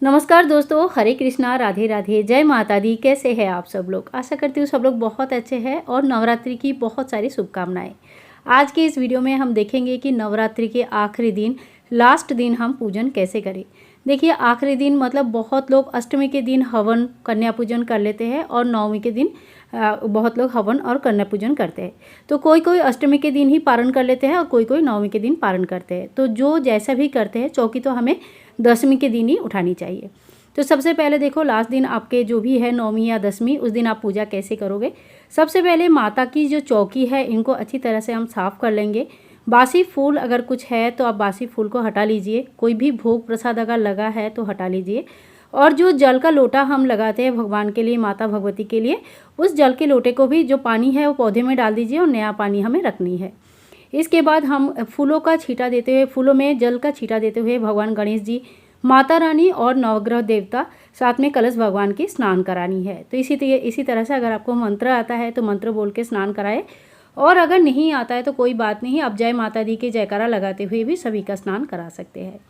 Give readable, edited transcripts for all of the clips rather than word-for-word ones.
नमस्कार दोस्तों, हरे कृष्णा, राधे राधे, जय माता दी। कैसे हैं आप सब लोग? आशा करती हूँ सब लोग बहुत अच्छे हैं और नवरात्रि की बहुत सारी शुभकामनाएं। आज के इस वीडियो में हम देखेंगे कि नवरात्रि के आखिरी दिन, लास्ट दिन हम पूजन कैसे करें। देखिए, आखिरी दिन मतलब बहुत लोग अष्टमी के दिन हवन कन्या पूजन कर लेते हैं और नवमी के दिन बहुत लोग हवन और कन्या पूजन करते हैं। तो कोई कोई अष्टमी के दिन ही पारण कर लेते हैं और कोई कोई नवमी के दिन पारण करते हैं। तो जो जैसा भी करते हैं, चौकी तो हमें दशमी के दिन ही उठानी चाहिए। तो सबसे पहले देखो, लास्ट दिन आपके जो भी है नौमी या दसवीं, उस दिन आप पूजा कैसे करोगे। सबसे पहले माता की जो चौकी है इनको अच्छी तरह से हम साफ़ कर लेंगे। बासी फूल अगर कुछ है तो आप बासी फूल को हटा लीजिए। कोई भी भोग प्रसाद अगर लगा है तो हटा लीजिए। और जो जल का लोटा हम लगाते हैं भगवान के लिए, माता भगवती के लिए, उस जल के लोटे को भी जो पानी है वो पौधे में डाल दीजिए और नया पानी हमें रखनी है। इसके बाद हम फूलों का छींटा देते हुए, फूलों में जल का छींटा देते हुए भगवान गणेश जी, माता रानी और नवग्रह देवता, साथ में कलश भगवान की स्नान करानी है। तो इसी तरह से अगर आपको मंत्र आता है तो मंत्र बोल के स्नान कराए, और अगर नहीं आता है तो कोई बात नहीं, आप जय माता दी के जयकारा लगाते हुए भी सभी का स्नान करा सकते हैं।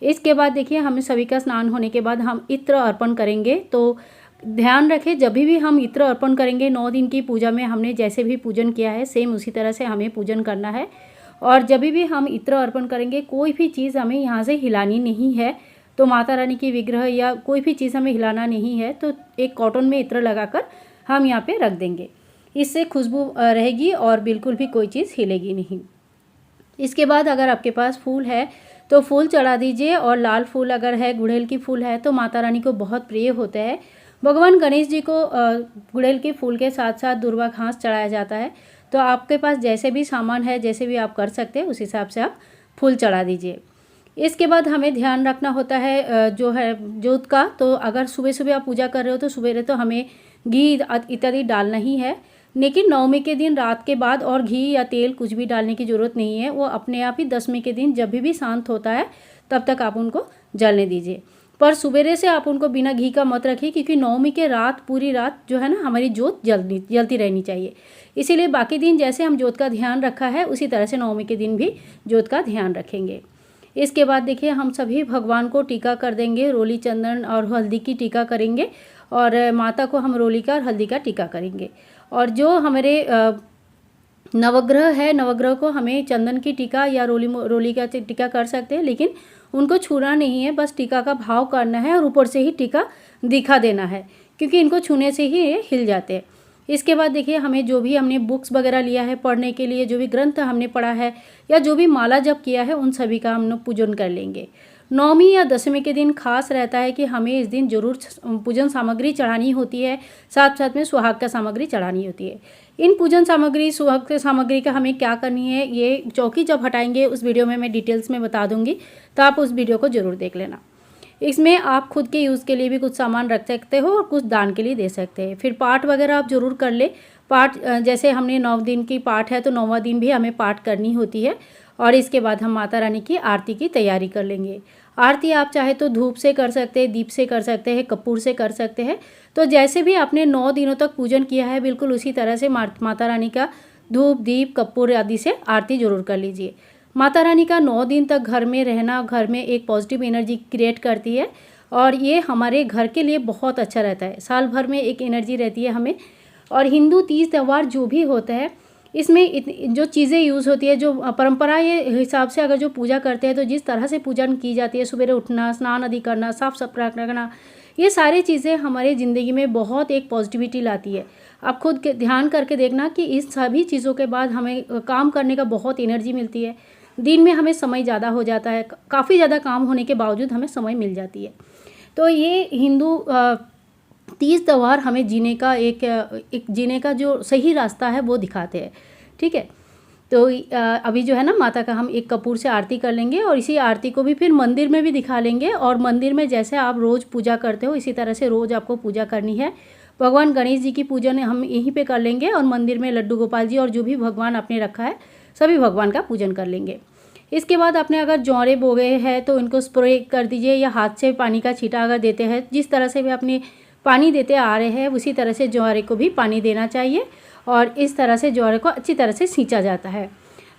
इसके बाद देखिए, हमें सभी का स्नान होने के बाद हम इत्र अर्पण करेंगे। तो ध्यान रखें, जब भी हम इत्र अर्पण करेंगे 9 दिन की पूजा में हमने जैसे भी पूजन किया है सेम उसी तरह से हमें पूजन करना है। और जब भी हम इत्र अर्पण करेंगे कोई भी चीज़ हमें यहाँ से हिलानी नहीं है। तो माता रानी की विग्रह या कोई भी चीज़ हमें हिलाना नहीं है। तो एक कॉटन में इत्र लगाकर हम यहाँ पे रख देंगे। इससे खुशबू रहेगी और बिल्कुल भी कोई चीज़ हिलेगी नहीं। इसके बाद अगर आपके पास फूल है तो फूल चढ़ा दीजिए, और लाल फूल अगर है, गुड़हल की फूल है तो माता रानी को बहुत प्रिय होते हैं। भगवान गणेश जी को गुड़हल के फूल के साथ साथ दुर्वा घास चढ़ाया जाता है। तो आपके पास जैसे भी सामान है, जैसे भी आप कर सकते हैं उस हिसाब से आप फूल चढ़ा दीजिए। इसके बाद हमें ध्यान रखना होता है जो है जोत का। तो अगर सुबह सुबह आप पूजा कर रहे हो तो सुबह तो हमें घी इत्यादि डालना ही है, लेकिन नवमी के दिन रात के बाद और घी या तेल कुछ भी डालने की ज़रूरत नहीं है। वो अपने आप ही दसवीं के दिन जब भी शांत होता है तब तक आप उनको जलने दीजिए। पर सुबेरे से आप उनको बिना घी का मत रखिए, क्योंकि नवमी के रात पूरी रात जो है ना हमारी जोत जलती रहनी चाहिए। इसीलिए बाकी दिन जैसे हम जोत का ध्यान रखा है उसी तरह से नवमी के दिन भी जोत का ध्यान रखेंगे। इसके बाद देखिए, हम सभी भगवान को टीका कर देंगे, रोली चंदन और हल्दी की टीका करेंगे, और माता को हम रोली का और हल्दी का टीका करेंगे। और जो हमारे नवग्रह है, नवग्रह को हमें चंदन की टीका या रोली का टीका कर सकते हैं, लेकिन उनको छूना नहीं है, बस टीका का भाव करना है और ऊपर से ही टीका दिखा देना है, क्योंकि इनको छूने से ही ये हिल जाते हैं। इसके बाद देखिए, हमें जो भी हमने बुक्स वगैरह लिया है पढ़ने के लिए, जो भी ग्रंथ हमने पढ़ा है या जो भी माला जप किया है, उन सभी का हम लोग पूजन कर लेंगे। नौमी या दसवीं के दिन खास रहता है कि हमें इस दिन जरूर पूजन सामग्री चढ़ानी होती है, साथ साथ में सुहाग का सामग्री चढ़ानी होती है। इन पूजन सामग्री, सुहाग की सामग्री का हमें क्या करनी है, ये चौकी जब हटाएंगे उस वीडियो में मैं डिटेल्स में बता दूंगी, तो आप उस वीडियो को ज़रूर देख लेना। इसमें आप खुद के यूज़ के लिए भी कुछ सामान रख सकते हो और कुछ दान के लिए दे सकते हैं। फिर पाठ वगैरह आप ज़रूर कर ले। पाठ जैसे हमने 9 दिन की पाठ है तो 9वां दिन भी हमें पाठ करनी होती है। और इसके बाद हम माता रानी की आरती की तैयारी कर लेंगे। आरती आप चाहे तो धूप से कर सकते हैं, दीप से कर सकते हैं, कपूर से कर सकते हैं। तो जैसे भी आपने 9 दिनों तक पूजन किया है बिल्कुल उसी तरह से माता रानी का धूप, दीप, कपूर आदि से आरती जरूर कर लीजिए। माता रानी का 9 दिन तक घर में रहना घर में एक पॉजिटिव एनर्जी क्रिएट करती है, और ये हमारे घर के लिए बहुत अच्छा रहता है। साल भर में एक एनर्जी रहती है हमें। और हिंदू तीज त्यौहार जो भी होता है, इसमें जो चीज़ें यूज़ होती है, जो परंपरा ये हिसाब से अगर जो पूजा करते हैं, तो जिस तरह से पूजन की जाती है, सुबह उठना, स्नान आदि करना, साफ सफाई रखना, ये सारी चीज़ें हमारे ज़िंदगी में बहुत एक पॉजिटिविटी लाती है। आप खुद ध्यान करके देखना कि इस सभी चीज़ों के बाद हमें काम करने का बहुत एनर्जी मिलती है। दिन में हमें समय ज़्यादा हो जाता है, काफ़ी ज़्यादा काम होने के बावजूद हमें समय मिल जाती है। तो ये हिंदू तीज त्यौहार हमें जीने का एक जीने का जो सही रास्ता है वो दिखाते हैं। ठीक है, तो अभी जो है ना माता का हम एक कपूर से आरती कर लेंगे, और इसी आरती को भी फिर मंदिर में भी दिखा लेंगे। और मंदिर में जैसे आप रोज़ पूजा करते हो इसी तरह से रोज़ आपको पूजा करनी है। भगवान गणेश जी की पूजन हम यहीं पे कर लेंगे, और मंदिर में लड्डू गोपाल जी और जो भी भगवान आपने रखा है सभी भगवान का पूजन कर लेंगे। इसके बाद आपने अगर जौरे बोए हैं तो इनको स्प्रे कर दीजिए, या हाथ से पानी का छींटा अगर देते हैं, जिस तरह से भी अपने पानी देते आ रहे हैं उसी तरह से जौरे को भी पानी देना चाहिए, और इस तरह से जौरे को अच्छी तरह से सींचा जाता है।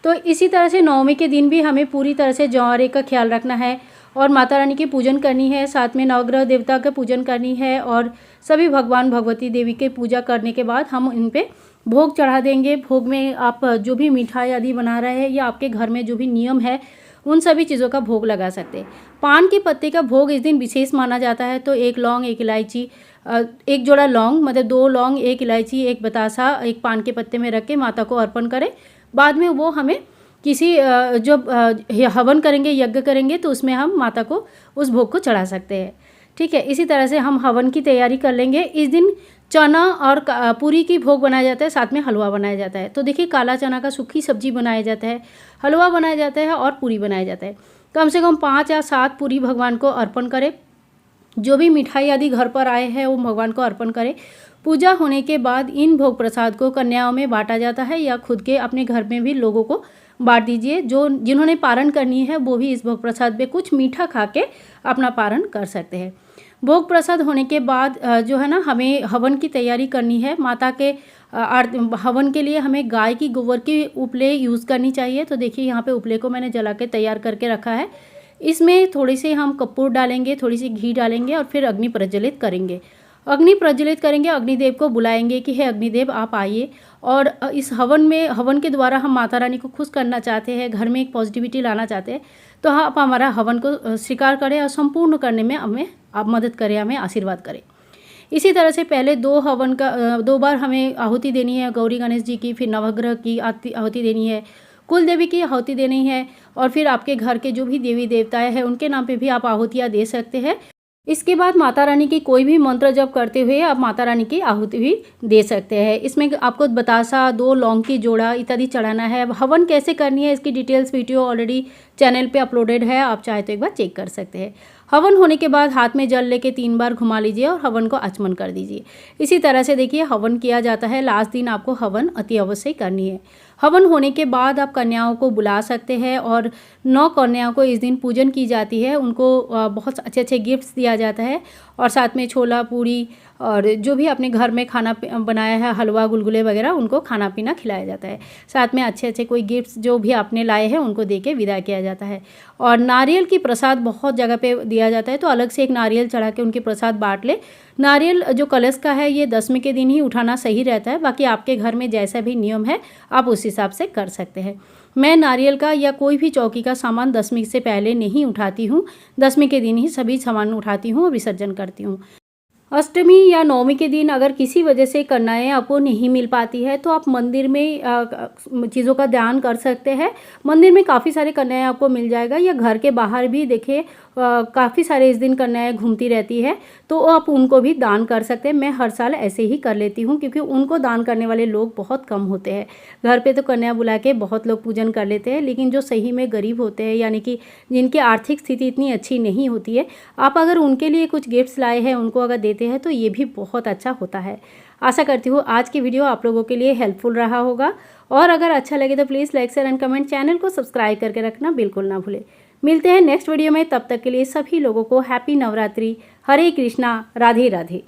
तो इसी तरह से नवमी के दिन भी हमें पूरी तरह से जौरे का ख्याल रखना है। और माता रानी की पूजन करनी है, साथ में नवग्रह देवता का पूजन करनी है और सभी भगवान भगवती देवी के पूजा करने के बाद हम इन पे भोग चढ़ा देंगे। भोग में आप जो भी मिठाई आदि बना रहे हैं या आपके घर में जो भी नियम है उन सभी चीज़ों का भोग लगा सकते हैं। पान के पत्ते का भोग इस दिन विशेष माना जाता है, तो 1 लौंग 1 इलायची, 1 जोड़ा लौंग मतलब 2 लौंग 1 इलायची 1 बतासा 1 पान के पत्ते में रख के माता को अर्पण करें। बाद में वो हमें किसी जो हवन करेंगे, यज्ञ करेंगे, तो उसमें हम माता को उस भोग को चढ़ा सकते हैं। ठीक है, इसी तरह से हम हवन की तैयारी कर लेंगे। इस दिन चना और पूरी की भोग बनाया जाता है, साथ में हलवा बनाया जाता है। तो देखिए, काला चना का सूखी सब्जी बनाया जाता है, हलवा बनाया जाता है और पूरी बनाया जाता है। कम से कम 5 या 7 पूरी भगवान को अर्पण करें। जो भी मिठाई आदि घर पर आए हैं वो भगवान को अर्पण करें। पूजा होने के बाद इन भोग प्रसाद को कन्याओं में बांटा जाता है या खुद के अपने घर में भी लोगों को बांट दीजिए। जिन्होंने पारण करनी है वो भी इस भोग प्रसाद में कुछ मीठा खा के अपना पारण कर सकते हैं। भोग प्रसाद होने के बाद जो है ना, हमें हवन की तैयारी करनी है। माता के हवन के लिए हमें गाय की गोबर की उपले यूज़ करनी चाहिए। तो देखिए, यहाँ पे उपले को मैंने जला के तैयार करके रखा है। इसमें थोड़ी सी हम कपूर डालेंगे, थोड़ी सी घी डालेंगे और फिर अग्नि प्रज्वलित करेंगे। अग्नि प्रज्वलित करेंगे, अग्निदेव को बुलाएंगे कि हे अग्निदेव आप आइए। और इस हवन के द्वारा हम माता रानी को खुश करना चाहते हैं, घर में एक पॉजिटिविटी लाना चाहते हैं, तो आप हमारा हवन को स्वीकार करें और संपूर्ण करने में हमें आप मदद करें, हमें आशीर्वाद करें। इसी तरह से पहले 2 बार हमें आहुति देनी है, गौरी गणेश जी की, फिर नवग्रह की आहुति देनी है, कुल देवी की आहुति देनी है और फिर आपके घर के जो भी देवी देवताएं हैं उनके नाम पे भी आप आहुतियाँ दे सकते हैं। इसके बाद माता रानी की कोई भी मंत्र जप करते हुए आप माता रानी की आहुति भी दे सकते हैं। इसमें आपको बतासा, 2 लौंग की जोड़ा इत्यादि चढ़ाना है। हवन कैसे करनी है इसकी डिटेल्स वीडियो ऑलरेडी चैनल पे अपलोडेड है, आप चाहे तो एक बार चेक कर सकते हैं। हवन होने के बाद हाथ में जल लेके 3 बार घुमा लीजिए और हवन को आचमन कर दीजिए। इसी तरह से देखिए हवन किया जाता है। लास्ट दिन आपको हवन अति अवश्य करनी है। हवन होने के बाद आप कन्याओं को बुला सकते हैं और 9 कन्याओं को इस दिन पूजन की जाती है। उनको बहुत अच्छे अच्छे गिफ्ट्स दिया जाता है और साथ में छोला पूरी और जो भी अपने घर में खाना बनाया है, हलवा गुलगुले वगैरह, उनको खाना पीना खिलाया जाता है। साथ में अच्छे अच्छे कोई गिफ्ट्स जो भी आपने लाए हैं उनको दे के विदा किया जाता है। और नारियल की प्रसाद बहुत जगह पे दिया जाता है, तो अलग से एक नारियल चढ़ा के उनके प्रसाद बांट ले। नारियल जो कलश का है ये 10वीं के दिन ही उठाना सही रहता है, बाकी आपके घर में जैसा भी नियम है आप उस हिसाब से कर सकते हैं। मैं नारियल का या कोई भी चौकी का सामान 10वीं से पहले नहीं उठाती हूँ, 10वीं के दिन ही सभी सामान उठाती हूँ और विसर्जन करती हूँ। अष्टमी या नवमी के दिन अगर किसी वजह से कन्याएँ आपको नहीं मिल पाती है तो आप मंदिर में चीज़ों का दान कर सकते हैं। मंदिर में काफ़ी सारे कन्याएँ आपको मिल जाएगा, या घर के बाहर भी देखिए काफ़ी सारे इस दिन कन्याएँ घूमती रहती है, तो आप उनको भी दान कर सकते हैं। मैं हर साल ऐसे ही कर लेती हूँ क्योंकि उनको दान करने वाले लोग बहुत कम होते हैं। घर पे तो कन्या बुला के बहुत लोग पूजन कर लेते हैं, लेकिन जो सही में गरीब होते हैं यानी कि जिनकी आर्थिक स्थिति इतनी अच्छी नहीं होती है, आप अगर उनके लिए कुछ गिफ्ट्स लाए हैं उनको अगर देते हैं तो ये भी बहुत अच्छा होता है। आशा करती हूँ आज की वीडियो आप लोगों के लिए हेल्पफुल रहा होगा, और अगर अच्छा लगे तो please like share and comment, channel को सब्सक्राइब करके रखना बिल्कुल ना भूलें। मिलते हैं नेक्स्ट वीडियो में, तब तक के लिए सभी लोगों को हैप्पी नवरात्रि। हरे कृष्णा, राधे राधे।